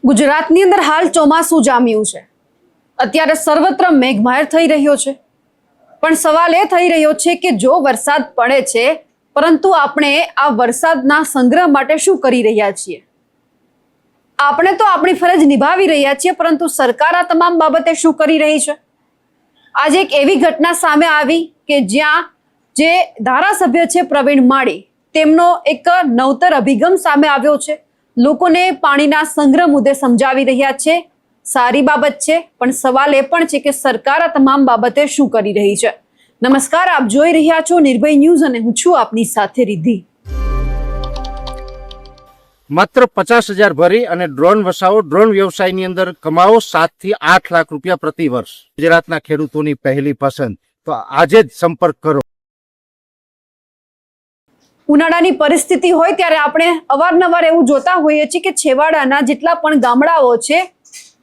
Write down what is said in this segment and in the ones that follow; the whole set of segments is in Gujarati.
ગુજરાતની અંદર હાલ ચોમાસું જામ્યું છે। અત્યારે સર્વત્ર મેઘમહેર થઈ રહ્યો છે, પણ સવાલ એ થઈ રહ્યો છે કે જો વરસાદ પડે છે, પરંતુ આપણે આ વરસાદના સંગ્રહ માટે શું કરી રહ્યા છીએ? આપણે તો આપણી ફરજ નિભાવી રહ્યા છીએ, પરંતુ સરકાર આ તમામ બાબતે શું કરી રહી છે? આજે એક એવી ઘટના સામે આવી કે જ્યાં જે ધારાસભ્ય છે પ્રવીણ માળી, તેમનો એક નવતર અભિગમ સામે આવ્યો છે। લોકોને પાણીના સંગ્રહ મુદ્દે સમજાવી રહ્યા છે। સારી બાબત છે, પણ સવાલ એ પણ છે કે સરકાર આ તમામ બાબતે શું કરી રહી છે? નમસ્કાર, આપ જોઈ રહ્યા છો નિર્ભય ન્યૂઝ અને હું છું આપની સાથે રિદ્ધિ। માત્ર 50,000 ભરી અને ડ્રોન વસાવો, ડ્રોન વ્યવસાયની અંદર કમાવો 7 થી 8 લાખ રૂપિયા પ્રતિ વર્ષ। ગુજરાતના ખેડૂતોની પહેલી પસંદ, તો આજે જ સંપર્ક કરો। ઉનાળાની પરિસ્થિતિ હોય ત્યારે આપણે અવારનવાર એવું જોતા હોઈએ છીએ કે છેવાડાના જેટલા પણ ગામડાઓ છે,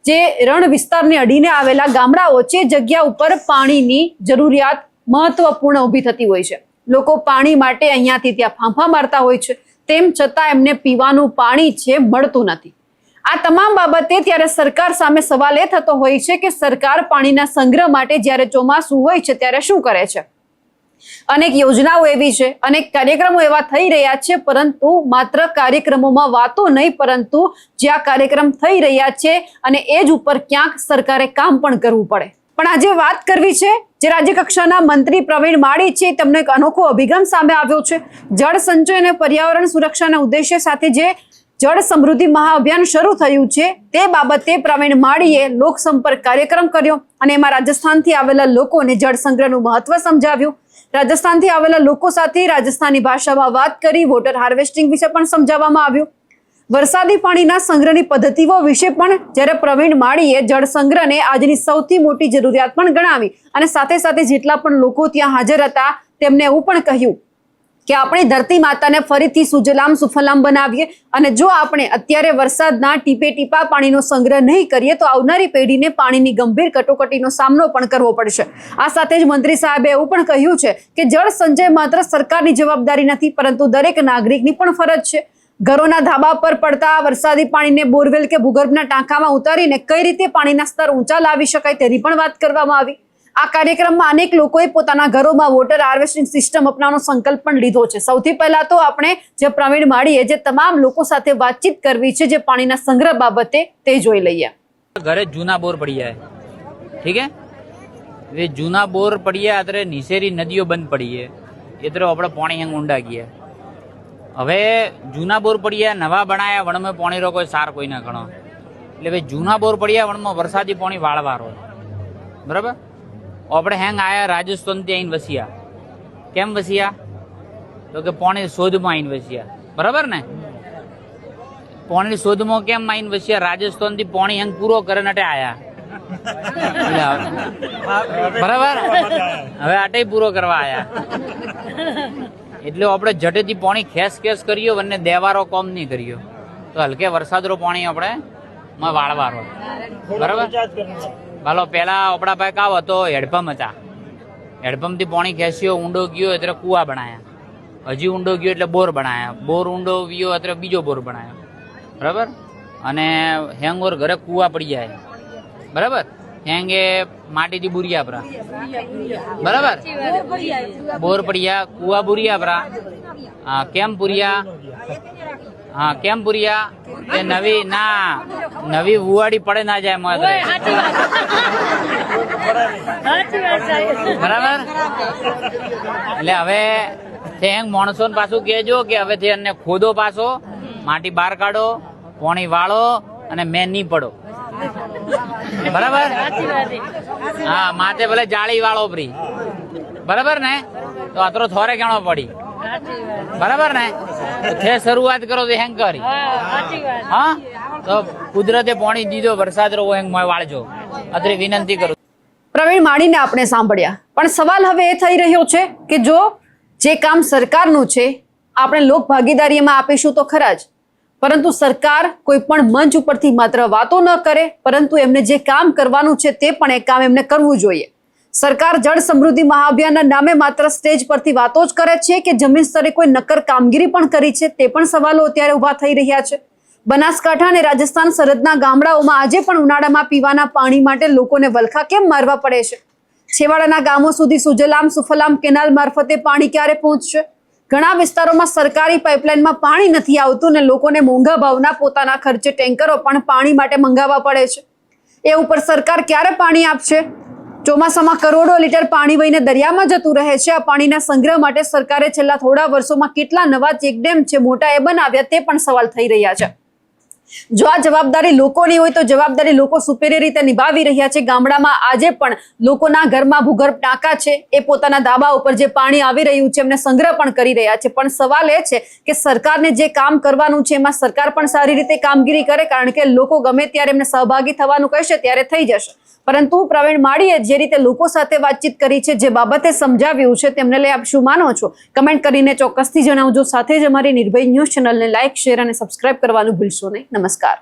જે રણ વિસ્તારને અડીને આવેલા ગામડાઓ છે, જગ્યા ઉપર પાણીની જરૂરિયાત મહત્વપૂર્ણ ઊભી થતી હોય છે। લોકો પાણી માટે અહીંયાથી ત્યાં ફાંફા મારતા હોય છે, તેમ છતાં એમને પીવાનું પાણી છે મળતું નથી। આ તમામ બાબતે ત્યારે સરકાર સામે સવાલ એ થતો હોય છે કે સરકાર પાણીના સંગ્રહ માટે જ્યારે ચોમાસું હોય છે ત્યારે શું કરે છે? અનેક યોજનાઓ એવી છે, અનેક કાર્યક્રમો એવા થઈ રહ્યા છે, પરંતુ માત્ર કાર્યક્રમોમાં વાતો નહીં, પરંતુ જે આ કાર્યક્રમ થઈ રહ્યા છે અને એ જ ઉપર ક્યાંક સરકારે કામ પણ કરવું પડે। પણ આજે વાત કરવી છે જે રાજ્ય કક્ષાના મંત્રી પ્રવીણ માળી છે, તેમનો એક અનોખો અભિગમ સામે આવ્યો છે। જળ સંચય અને પર્યાવરણ સુરક્ષાના ઉદ્દેશ્ય સાથે જે જળ સમૃદ્ધિ મહાઅભિયાન શરૂ થયું છે, તે બાબતે પ્રવીણ માળીએ લોકસંપર્ક કાર્યક્રમ કર્યો અને એમાં રાજસ્થાનથી આવેલા લોકોને જળ સંગ્રહનું મહત્વ સમજાવ્યું। રાજસ્થાનથી આવેલા લોકો સાથે રાજસ્થાની ભાષામાં વાત કરી, વોટર હાર્વેસ્ટિંગ વિશે પણ સમજાવવામાં આવ્યું। વરસાદી પાણીના સંગ્રહની પદ્ધતિઓ વિશે પણ જ્યારે પ્રવીણ માળીએ જળ સંગ્રહને આજની સૌથી મોટી જરૂરિયાત પણ ગણાવી અને સાથે સાથે જેટલા પણ લોકો ત્યાં હાજર હતા તેમને એવું પણ કહ્યું કે આપણી ધરતી માતાને ફરીથી સુજલામ સુફલામ બનાવીએ, અને જો આપણે અત્યારે વરસાદના ટીપે ટીપા પાણીનો સંગ્રહ નહીં કરીએ તો આવનારી પેઢીને પાણીની ગંભીર કટોકટીનો સામનો પણ કરવો પડશે। આ સાથે જ મંત્રી સાહેબે એવું પણ કહ્યું છે કે જળ સંચય માત્ર સરકારની જવાબદારી નથી, પરંતુ દરેક નાગરિકની પણ ફરજ છે। ઘરોના ધાબા પર પડતા વરસાદી પાણીને બોરવેલ કે ભૂગર્ભના ટાંકામાં ઉતારીને કઈ રીતે પાણીના સ્તર ઊંચા લાવી શકાય તેની પણ વાત કરવામાં આવી। આ કાર્યક્રમમાં અનેક લોકોએ પોતાના ઘરોમાં વોટર હાર્વેસ્ટિંગ સિસ્ટમ અપનાવવાનો સંકલ્પ પણ લીધો છે। સૌથી પહેલા તો આપણે જે પ્રવીણ માળીએ જે તમામ લોકો સાથે વાતચીત કરવી છે જે પાણીના સંગ્રહ બાબતે તે જોઈ લઈએ। ઘરે જૂના બોર પડ્યા है, ठीक है? वे जूना बोर पड़िया अतरे निशेरी नदियों बंद पड़ी है, इतरे अपने पानी हेंग ऊंडा किया। હવે જૂના બોર પડ્યા, નવા બનાયા, વણમાં પાણી રો કોઈ સાર કોઈ ના ગણો, એટલે ભાઈ જૂના બોર પડ્યા, વણમાં વરસાદી પાણી વાળવારો, બરાબર? આપણે હેંગ આયા રાજસ્થાનથી આવીને વસ્યા। કેમ વસ્યા? તો કે પાણી શોધમાં આવીને વસ્યા, બરાબર ને? પાણી શોધમાં કેમ આવીને વસ્યા? રાજસ્થાનથી પાણી હેંગ પૂરો કરે માટે આયા, બરાબર? હવે આટે પૂરો કરવા આયા, એટલે આપણે જટેથી પાણી ખેસ કર્યો અને દેવારો કોમ નહીં કર્યો, તો હલકે વરસાદરો પાણી આપણે વાળવારો, બરાબર? ભાલો પેલા આપણા પાસે કાવ હતો હેડપંપ હતા, હેડપંપથી પાણી ખેંચ્યો, ઊંડો ગયો એટલે કુવા બનાયા, હજી ઊંડો ગયો એટલે બોર બનાયા, બોર ઊંડો ગયો એટલે બીજો બોર બનાયો, બરાબર? અને હેંગોર ઘરે કુવા પડી જાય, બરાબર? હેંગે માટીથી બુરિયા પરા, બરાબર? બોર પડ્યા, કુવા બુરિયા પરા, કેમ પુરિયા? હા, કેમ પુરિયા? એ નવી ના નવી વુવાડી પડે ના જાય માત્ર, બરાબર? એટલે હવે હેંગ માણસો પાછું કહેજો કે હવે તે એને ખોદો, પાછો માટી બહાર કાઢો, પાણી વાળો અને મેં નહીં પડો, બરાબર? હા, માથે ભલે જાળી વાળો ફ્રી, બરાબર ને? તો અત્રો થોરે કેણો પડી, બરાબર ને? તે શરૂઆત કરો તો હેંગ કરી, હા? તો કુદરતે પાણી દીધો, વરસાદ રહો હેંગ વાળજો, અત્રે વિનંતી કરું। પ્રવીણ માળીને આપણે સાંભળ્યા, પણ સવાલ હવે એ થઈ રહ્યો છે કે જો જે કામ સરકારનું છે આપણે લોક ભાગીદારીમાં આપીશું તો ખરા જ, પરંતુ સરકાર કોઈ પણ મંચ ઉપરથી માત્ર વાતો ન કરે, પરંતુ એમને જે કામ કરવાનું છે તે પણ એ કામ એમને કરવું જોઈએ। સરકાર જળ સમૃદ્ધિ મહાઅભિયાનના નામે માત્ર સ્ટેજ પરથી વાતો જ કરે છે કે જમીન સ્તરે કોઈ નક્કર કામગીરી પણ કરી છે, તે પણ સવાલો અત્યારે ઉભા થઈ રહ્યા છે। બનાસકાંઠા અને રાજસ્થાન સરહદના ગામડાઓમાં આજે પણ ઉનાળામાં પીવાના પાણી માટે લોકોને વલખા કેમ મારવા પડે છે? છેવાડાના ગામો સુધી સુજલામ સુફલામ કેનાલ મારફતે પાણી ક્યારે પહોંચશે? ઘણા વિસ્તારોમાં સરકારી પાઇપલાઇનમાં પાણી નથી આવતું ને લોકોને મોંઘા ભાવના પોતાના ખર્ચે ટેન્કરો પણ પાણી માટે મંગાવવા પડે છે. એ ઉપર સરકાર ક્યારે પાણી આપશે? ચોમાસામાં કરોડો લીટર પાણી વહીને દરિયામાં જતું રહે છે. આ પાણીના સંગ્રહ માટે સરકારે છેલ્લા થોડા વર્ષોમાં કેટલા નવા ચેકડેમ છે મોટા એ બનાવ્યા તે પણ સવાલ થઈ રહ્યા છે. જો આ જવાબદારી લોકોની હોય તો જવાબદારી લોકો સુપેરી રીતે નિભાવી રહ્યા છે. ગામડામાં આજે પણ લોકોના ઘરમાં ભૂગર્ભ ટાંકા છે, એ પોતાના ધાબા ઉપર જે પાણી આવી રહ્યું છે એમને સંગ્રહ પણ કરી રહ્યા છે. પણ સવાલ એ છે કે સરકારને જે કામ કરવાનું છે એમાં સરકાર પણ સારી રીતે કામગીરી કરે, કારણ કે લોકો ગમે ત્યારે એમને સહભાગી થવાનું કહેશે ત્યારે થઈ જશે. પરંતુ પ્રવીણ માળીએ જે રીતે લોકો સાથે વાતચીત કરી છે, જે બાબતે સમજાવ્યું છે, તેમને લઈ આપ શું માનો છો? કમેન્ટ કરીને ચોક્કસથી જણાવજો. સાથે જ અમારી નિર્ભય ન્યૂઝ ચેનલને લાઇક, શેર અને સબસ્ક્રાઇબ કરવાનું ભૂલશો નહીં. નમસ્કાર.